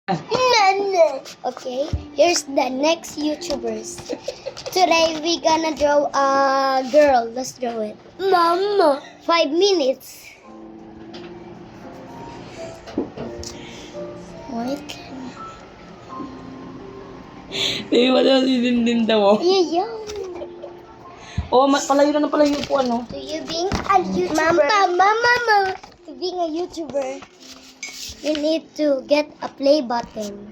Okay, here's the next YouTubers. Today we gonna draw a girl. Let's draw it. Mama. 5 minutes. Wait. Di ba daw sinindin daw? Yeah. Oo, palayo na ng palayo po ano. To you being a YouTuber. Mama. To being a YouTuber, you need to get a play button.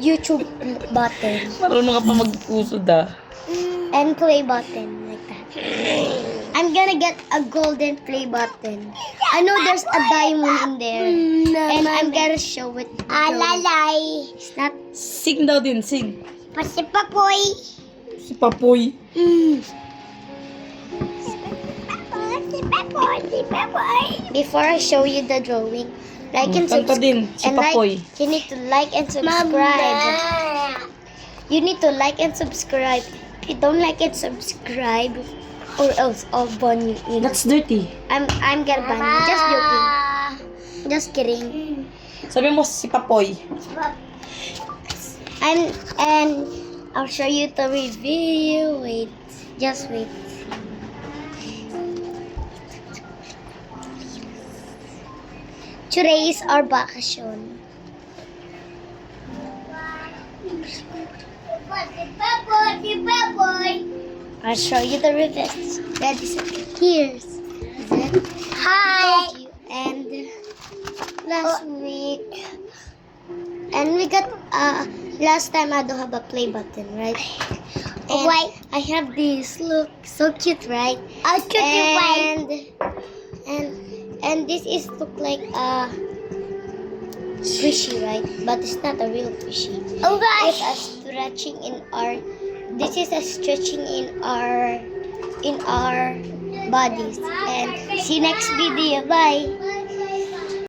YouTube button. Marunong ka pa mag-usod ah. And play button like that. I'm gonna get a golden play button. I know there's a diamond in there. And I'm gonna show it. Alalay. It's not Sing daw din, sing. pasipapoy. Si Papoy. Before I show you the drawing, like and Kanta din, si and Papoy. you need to like and subscribe. You need to like and subscribe. If you don't like and subscribe, or else I'll ban you. That's dirty. I'm gonna ban you. Just joking. Just kidding. Sabi mo si Papoy. And I'll show you the review. Wait, just wait. Today is our vacation. I'll show you the reviews. Ready, set, here's it. Hi. And last week, and we got last time I don't have a play button, right? And why? I have this. Look, so cute, right? Oh, cute, and this is look like a fishy, right? But it's not a real fishy. Oh gosh! It's a stretching in our. This is a stretching in our bodies. And see you next video. Bye.